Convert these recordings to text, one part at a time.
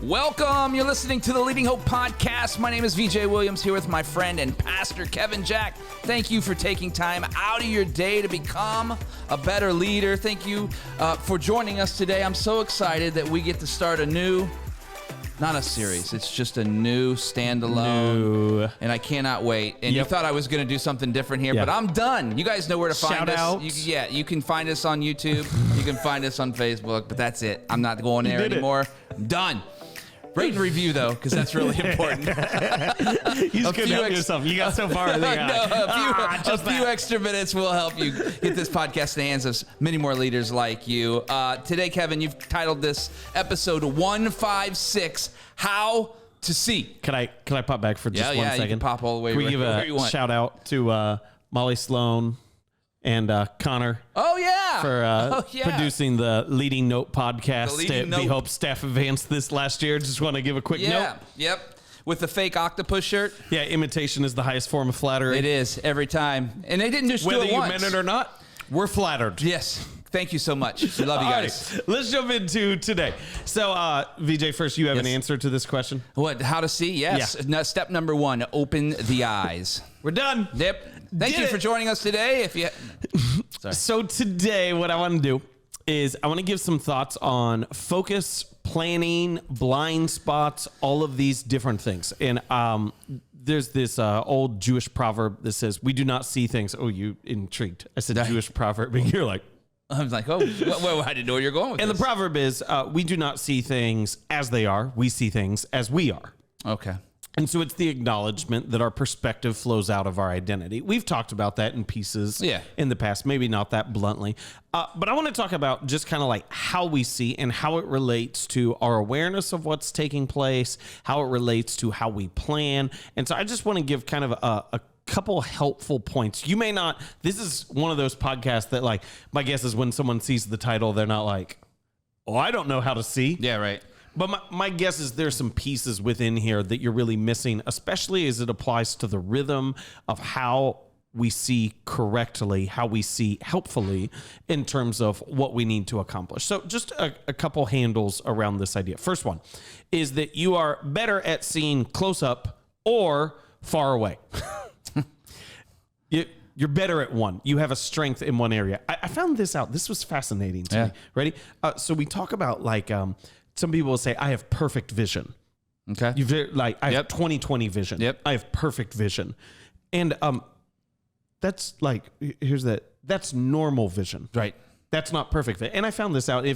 Welcome. You're listening to the Leading Hope Podcast. My name is VJ Williams, here with my friend and pastor Kevin Jack. Thank you for taking time out of your day to become a better leader. Thank you for joining us today. I'm so excited that we get to start a new, not a series, it's just a new standalone. And I cannot wait. And you thought I was going to do something different here, but I'm done. You guys know where to find us. You can find us on YouTube. You can find us on Facebook, but that's it. I'm not going there anymore. I'm done. Rate and review, though, because that's really important. You just couldn't help yourself. You got so far. A few extra minutes will help you get this podcast in the hands of many more leaders like you. Today, Kevin, you've titled this episode 156, How to See. Can I pop back for just 1 second? You can pop all the way Can we give a shout out to Molly Sloan and Connor? Oh, yeah. For producing the Leading Note podcast at Be Hope Staff Advance this last year. Just want to give a quick note. Yep. With the fake octopus shirt. Yeah, imitation is the highest form of flattery. It is, every time. And they didn't just do it once. Whether you meant it or not, we're flattered. Yes. Thank you so much. We love you guys. Right, let's jump into today. So, VJ, first, you have an answer to this question? What? How to see? Yes. Yeah. Now, step number 1, open the eyes. We're done. Yep. Thank you for joining us today. Sorry. So today, what I want to do is I want to give some thoughts on focus, planning, blind spots, all of these different things. And there's this old Jewish proverb that says, we do not see things. Oh, you intrigued. I said Jewish proverb, and you're like, I was like, oh, well, I didn't know where you're going with this. And the proverb is, we do not see things as they are. We see things as we are. Okay. And so it's the acknowledgement that our perspective flows out of our identity. We've talked about that in pieces in the past, maybe not that bluntly. But I want to talk about just kind of like how we see and how it relates to our awareness of what's taking place, how it relates to how we plan. And so I just want to give kind of a couple helpful points. You may not, this is one of those podcasts that, like, my guess is when someone sees the title, they're not like, oh, I don't know how to see. Yeah, right. But my guess is there's some pieces within here that you're really missing, especially as it applies to the rhythm of how we see correctly, how we see helpfully in terms of what we need to accomplish. So just a couple handles around this idea. First one is that you are better at seeing close up or far away. You're better at one. You have a strength in one area. I found this out. This was fascinating to me. Ready? So we talk about, like, some people will say, I have perfect vision. Okay. I have 20/20 vision. Yep. I have perfect vision. And that's like, that's normal vision. Right. That's not perfect. And I found this out.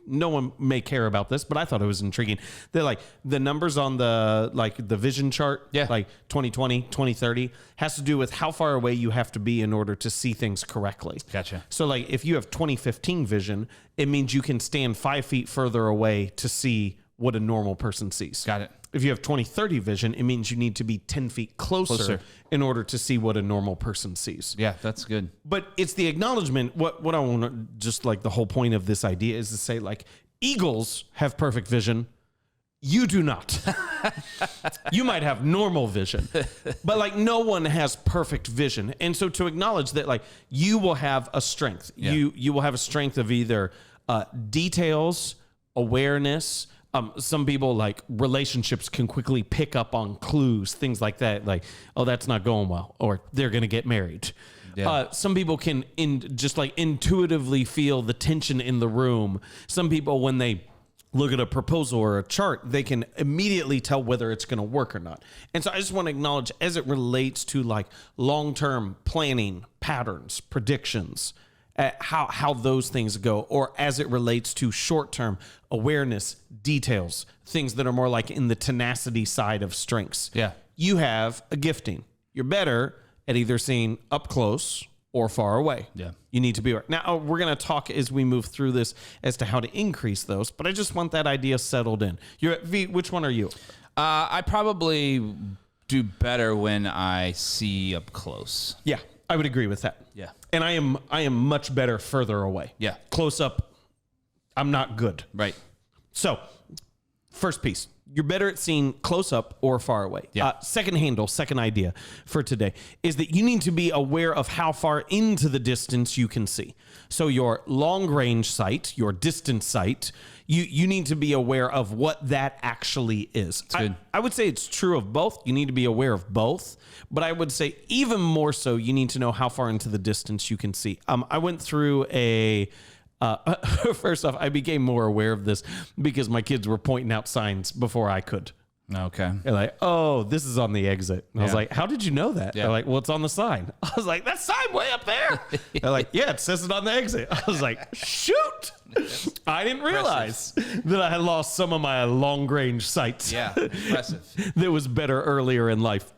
No one may care about this, but I thought it was intriguing. They're like the numbers on the vision chart, like 20/20, 20/30, has to do with how far away you have to be in order to see things correctly. Gotcha. So like if you have 20/15 vision, it means you can stand 5 feet further away to see what a normal person sees. Got it. If you have 20/30 vision, it means you need to be 10 feet closer in order to see what a normal person sees. Yeah, that's good. But it's the acknowledgement. What I want to, just like the whole point of this idea is to say, like, eagles have perfect vision. You do not. You might have normal vision, but like no one has perfect vision. And so to acknowledge that, like, you will have a strength. Yeah. You will have a strength of either details, awareness. Some people, like, relationships can quickly pick up on clues, things like that. Like, oh, that's not going well, or they're going to get married. Yeah. Some people can just like intuitively feel the tension in the room. Some people, when they look at a proposal or a chart, they can immediately tell whether it's going to work or not. And so I just want to acknowledge, as it relates to like long-term planning, patterns, predictions, how those things go, or as it relates to short-term awareness, details, things that are more like in the tenacity side of strengths. Yeah. You have a gifting. You're better at either seeing up close or far away. Yeah. You need to be. Now, we're going to talk as we move through this as to how to increase those, but I just want that idea settled in. You're at V, which one are you? I probably do better when I see up close. Yeah, I would agree with that. Yeah. And I am much better further away. Yeah. Close up, I'm not good. Right. So, first piece, you're better at seeing close up or far away. Yeah. Second idea for today is that you need to be aware of how far into the distance you can see. So your long range sight, your distance sight, you need to be aware of what that actually is. Good. I would say it's true of both. You need to be aware of both, but I would say even more so, you need to know how far into the distance you can see. I went through first off, I became more aware of this because my kids were pointing out signs before I could. Okay. They're like, oh, this is on the exit. And I was like, how did you know that? Yeah. They're like, well, it's on the sign. I was like, that sign way up there. They're like, yeah, it says it on the exit. I was like, shoot. I didn't realize that I had lost some of my long range sights. Yeah, impressive. That was better earlier in life.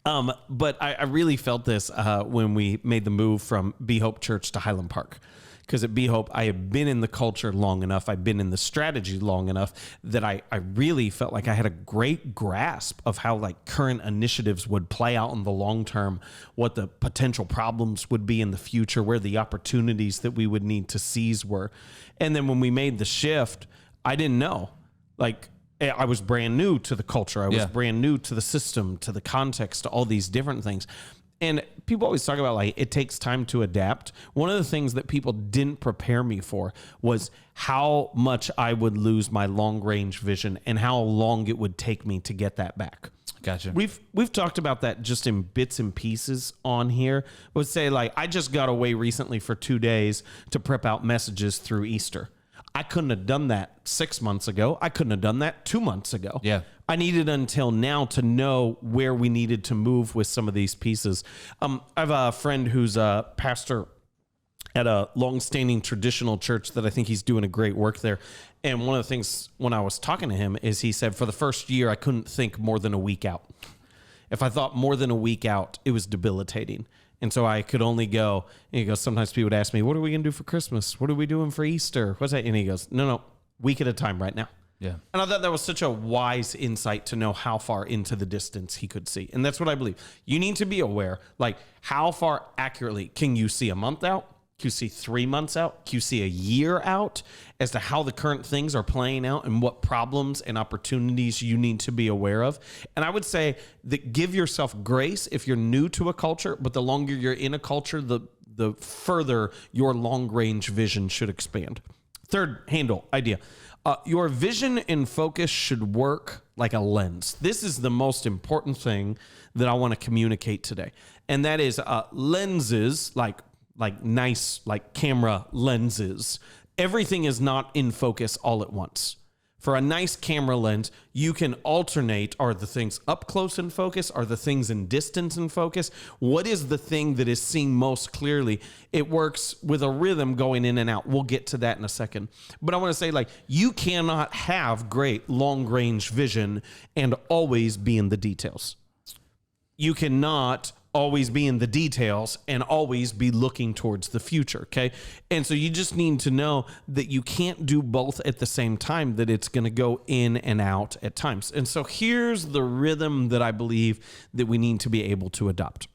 But I really felt this when we made the move from Be Hope Church to Highland Park. Because at Be Hope, I have been in the culture long enough, I've been in the strategy long enough that I really felt like I had a great grasp of how like current initiatives would play out in the long term, what the potential problems would be in the future, where the opportunities that we would need to seize were. And then when we made the shift, I didn't know. Like, I was brand new to the culture. I was brand new to the system, to the context, to all these different things. And people always talk about like it takes time to adapt. One of the things that people didn't prepare me for was how much I would lose my long range vision and how long it would take me to get that back. Gotcha. We've talked about that just in bits and pieces on here. Would say like I just got away recently for 2 days to prep out messages through Easter. I couldn't have done that 6 months ago. I couldn't have done that 2 months ago. Yeah. I needed until now to know where we needed to move with some of these pieces. I have a friend who's a pastor at a long-standing traditional church that I think he's doing a great work there. And one of the things when I was talking to him is he said, for the first year, I couldn't think more than a week out. If I thought more than a week out, it was debilitating. And so I could only go, and he goes, sometimes people would ask me, what are we going to do for Christmas? What are we doing for Easter? What's that? And he goes, no, week at a time right now. Yeah. And I thought that was such a wise insight to know how far into the distance he could see. And that's what I believe. You need to be aware, like how far accurately can you see a month out? Can you see 3 months out? Can you see a year out as to how the current things are playing out and what problems and opportunities you need to be aware of? And I would say that give yourself grace if you're new to a culture, but the longer you're in a culture, the further your long range vision should expand. Third idea. Your vision and focus should work like a lens. This is the most important thing that I want to communicate today. And that is lenses, like nice, like camera lenses. Everything is not in focus all at once. For a nice camera lens, you can alternate. Are the things up close in focus? Are the things in distance in focus? What is the thing that is seen most clearly? It works with a rhythm going in and out. We'll get to that in a second. But I want to say, like, you cannot have great long-range vision and always be in the details. You cannot always be in the details and always be looking towards the future, okay? And so you just need to know that you can't do both at the same time, that it's going to go in and out at times. And so here's the rhythm that I believe that we need to be able to adopt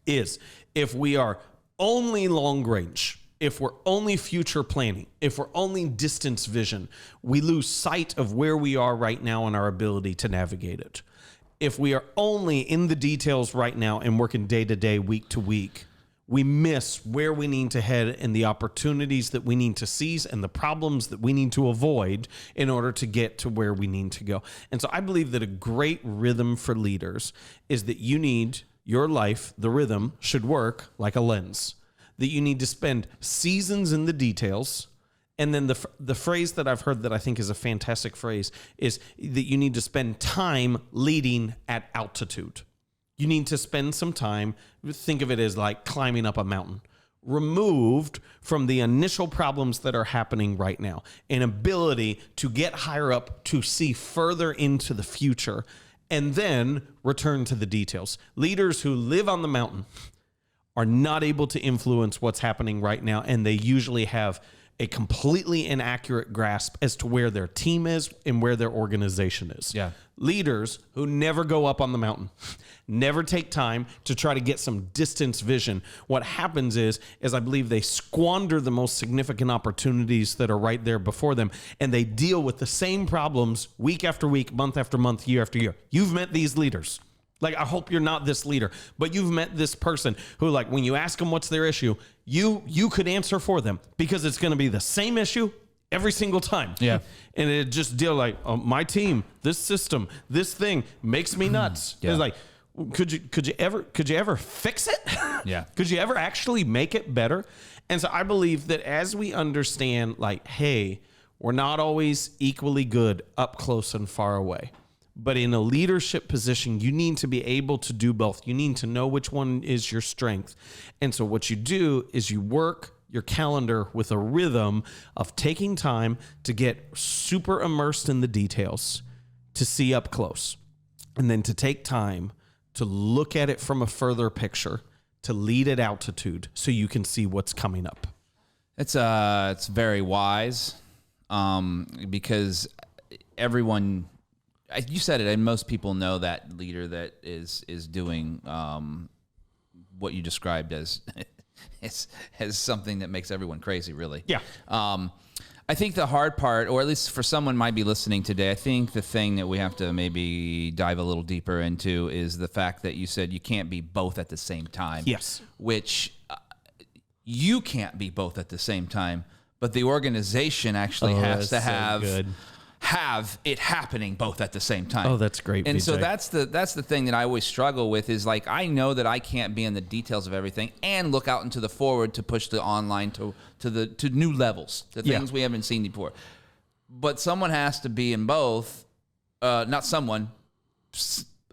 is if we are only long range, if we're only future planning, if we're only distance vision, we lose sight of where we are right now and our ability to navigate it. If we are only in the details right now and working day to day, week to week, we miss where we need to head and the opportunities that we need to seize and the problems that we need to avoid in order to get to where we need to go. And so I believe that a great rhythm for leaders is that you need your life, the rhythm should work like a lens, that you need to spend seasons in the details. And then the phrase that I've heard that I think is a fantastic phrase is that you need to spend time leading at altitude. You need to spend some time, think of it as like climbing up a mountain, removed from the initial problems that are happening right now, an ability to get higher up, to see further into the future, and then return to the details. Leaders who live on the mountain are not able to influence what's happening right now, and they usually have a completely inaccurate grasp as to where their team is and where their organization is. Yeah. Leaders who never go up on the mountain, never take time to try to get some distance vision. What happens is I believe they squander the most significant opportunities that are right there before them, and they deal with the same problems week after week, month after month, year after year. You've met these leaders. Like, I hope you're not this leader, but you've met this person who, like, when you ask them what's their issue, you could answer for them because it's going to be the same issue every single time. Yeah. And it just deal like, oh, my team, this system, this thing makes me nuts. Yeah. It's like, could you ever fix it? Yeah. Could you ever actually make it better? And so I believe that as we understand, like, hey, we're not always equally good up close and far away. But in a leadership position, you need to be able to do both. You need to know which one is your strength. And so what you do is you work your calendar with a rhythm of taking time to get super immersed in the details, to see up close, and then to take time to look at it from a further picture, to lead at altitude so you can see what's coming up. It's very wise, because everyone, you said it, and most people know that leader that is doing what you described as something that makes everyone crazy, really. Yeah. I think the hard part, or at least for someone might be listening today, I think the thing that we have to maybe dive a little deeper into is the fact that you said you can't be both at the same time. Yes. Which you can't be both at the same time, but the organization actually has to have it happening both at the same time. Oh, that's great. And BJ. so that's the thing that I always struggle with is, like, I know that I can't be in the details of everything and look out into the forward to push the online to new levels, the things we haven't seen before. But someone has to be in both. Not someone.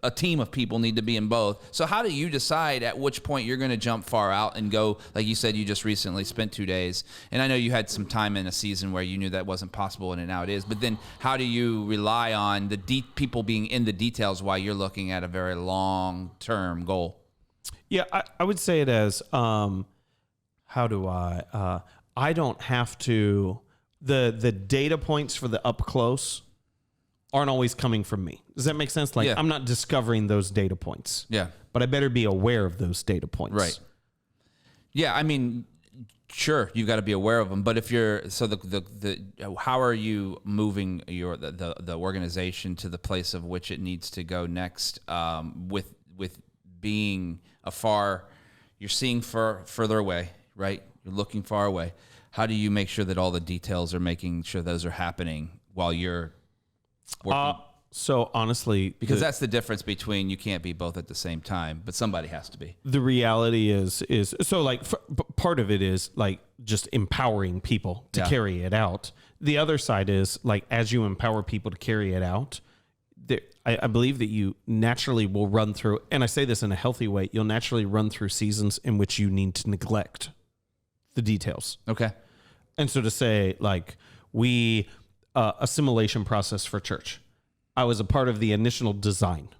A team of people need to be in both. So how do you decide at which point you're going to jump far out and go, like you said, you just recently spent 2 days, and I know you had some time in a season where you knew that wasn't possible, and now it is, but then how do you rely on the people being in the details while you're looking at a very long-term goal? Yeah, I would say it as, I don't have to, the data points for the up close aren't always coming from me. Does that make sense? Like, I'm not discovering those data points. Yeah. But I better be aware of those data points. Right. Yeah, I mean, sure, you've got to be aware of them, but if you're, so the how are you moving the organization to the place of which it needs to go next, with being you're seeing further away, right? You're looking far away. How do you make sure that all the details are making sure those are happening while you're working? So honestly, because that's the difference between you can't be both at the same time, but somebody has to be. The reality is so, like, part of it is like just empowering people to carry it out. The other side is, like, as you empower people to carry it out, I believe that you naturally will run through, and I say this in a healthy way, you'll naturally run through seasons in which you need to neglect the details. Okay. And so to say, like, assimilation process for church. I was a part of the initial design.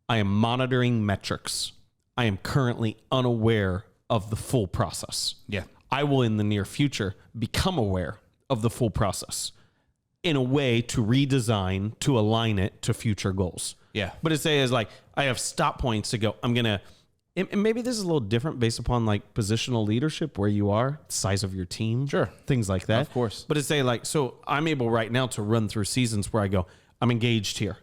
I am monitoring metrics. I am currently unaware of the full process. Yeah. I will in the near future become aware of the full process in a way to redesign, to align it to future goals. Yeah. But it is like, I have stop points to go, and maybe this is a little different based upon, like, positional leadership, where you are, size of your team, sure, things like that. Of course. But it's like, so I'm able right now to run through seasons where I go, I'm engaged here.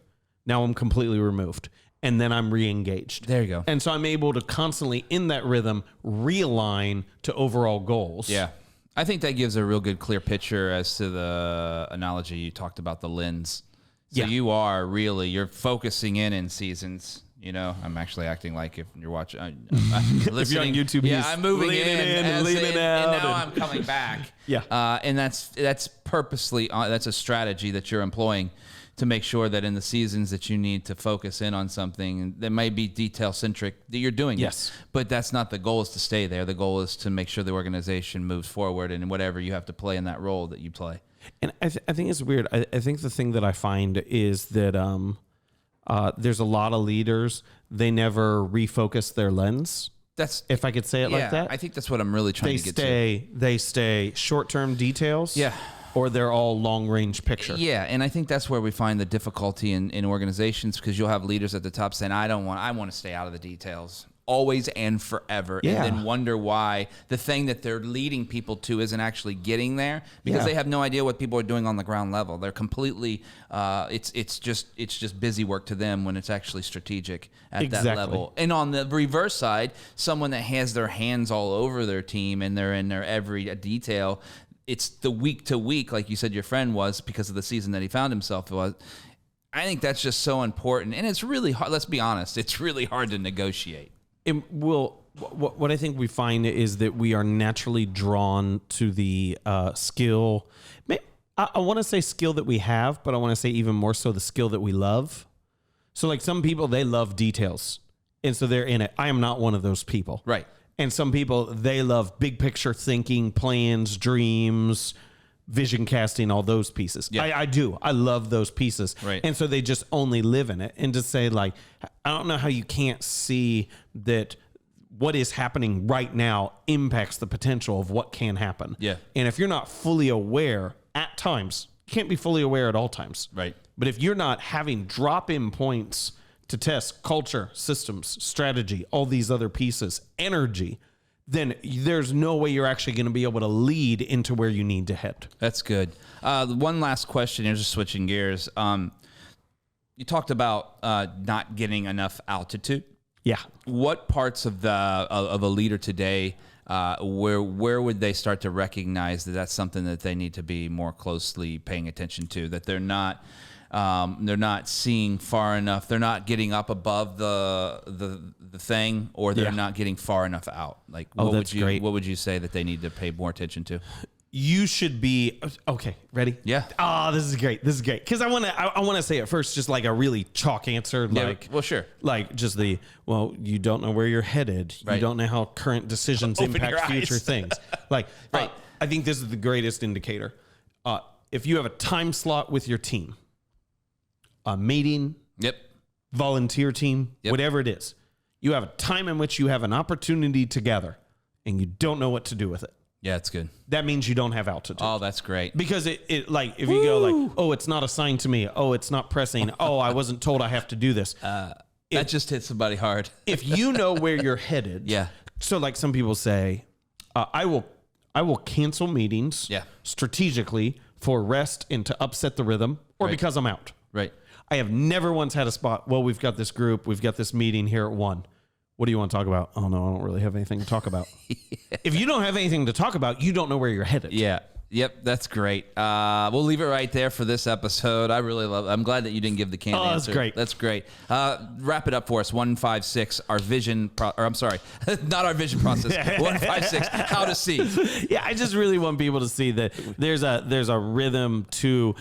Now I'm completely removed. And then I'm re-engaged. There you go. And so I'm able to constantly, in that rhythm, realign to overall goals. Yeah. I think that gives a real good, clear picture as to the analogy you talked about, the lens. So you're focusing in seasons. You know, I'm actually acting like if you're watching, listening. If you're on YouTube, I'm moving leaning in, leaning out, and now I'm coming back. Yeah, and that's purposely that's a strategy that you're employing to make sure that in the seasons that you need to focus in on something that may be detail centric, that you're doing yes. it. But that's not the goal, is to stay there. The goal is to make sure the organization moves forward, and whatever you have to play in that role that you play. And I think it's weird. I think the thing that I find is that there's a lot of leaders, they never refocus their lens. That's if I could say it like that. I think that's what I'm really trying to get to. They stay short-term details. Yeah. Or they're all long-range picture. Yeah, and I think that's where we find the difficulty in organizations, because you'll have leaders at the top saying, I want to stay out of the details always and forever, Yeah. and then wonder why the thing that they're leading people to isn't actually getting there, because they have no idea what people are doing on the ground level. They're completely it's just busy work to them when it's actually strategic at that level. And on the reverse side, someone that has their hands all over their team and they're in their every detail, it's the week to week, like you said your friend was, because of the season that he found himself was. I think that's just so important, and it's really hard. Let's be honest, it's really hard to negotiate. What I think we find is that we are naturally drawn to the skill. I want to say skill that we have, but I want to say even more so the skill that we love. So like some people, they love details, and so they're in it. I am not one of those people. Right. And some people, they love big picture thinking, plans, dreams, vision casting, all those pieces. Yeah. I do. I love those pieces. Right. And so they just only live in it. And to say, like, I don't know how you can't see that what is happening right now impacts the potential of what can happen. Yeah. And if you're not fully aware at times, you can't be fully aware at all times. Right. But if you're not having drop-in points to test culture, systems, strategy, all these other pieces, energy, then there's no way you're actually going to be able to lead into where you need to head. That's good. One last question here, just switching gears. You talked about not getting enough altitude. Yeah. What parts of a leader today, where would they start to recognize that that's something that they need to be more closely paying attention to, that they're not seeing far enough, they're not getting up above the thing, or they're not getting far enough out? Like, what would you say that they need to pay more attention to? You should be okay. Ready? Yeah. Oh, this is great. This is great because I want to say it first, just like a really chalk answer. Like, well, sure. Like just you don't know where you're headed. Right. You don't know how current decisions impact future things. Like, right. I think this is the greatest indicator. If you have a time slot with your team, a meeting, volunteer team, whatever it is, you have a time in which you have an opportunity to gather, and you don't know what to do with it. Yeah, it's good. That means you don't have altitude. Oh, that's great. Because it like, if you go like, oh, it's not assigned to me. Oh, it's not pressing. Oh, I wasn't told I have to do this. That just hit somebody hard. If you know where you're headed. Yeah. So like some people say, I will cancel meetings strategically for rest and to upset the rhythm or because I'm out. Right. I have never once had a spot. Well, we've got this group. We've got this meeting here at 1:00. What do you want to talk about? Oh, no, I don't really have anything to talk about. If you don't have anything to talk about, you don't know where you're headed. Yeah. Yep, that's great. We'll leave it right there for this episode. I really love it. I'm glad that you didn't give the canned answer. That's great. That's great. Wrap it up for us. 156, our vision, I'm sorry, not our vision process. 156, how to see. Yeah, I just really want people to see that there's a rhythm to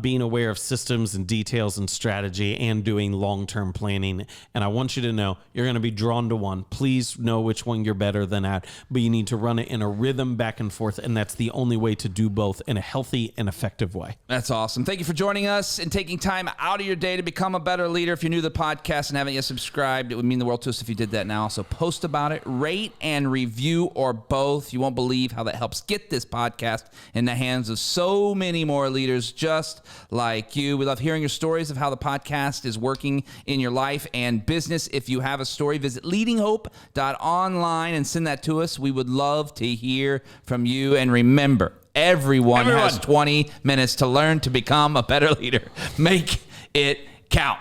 being aware of systems and details and strategy and doing long-term planning. And I want you to know you're going to be drawn to one. Please know which one you're better than at, but you need to run it in a rhythm back and forth. And that's the only way to do both in a healthy and effective way. That's awesome. Thank you for joining us and taking time out of your day to become a better leader. If you're new to the podcast and haven't yet subscribed, it would mean the world to us if you did that now. So post about it, rate and review, or both. You won't believe how that helps get this podcast in the hands of so many more leaders just like you. We love hearing your stories of how the podcast is working in your life and business. If you have a story, visit leadinghope.online and send that to us. We would love to hear from you. And remember, Everyone has 20 minutes to learn to become a better leader. Make it count.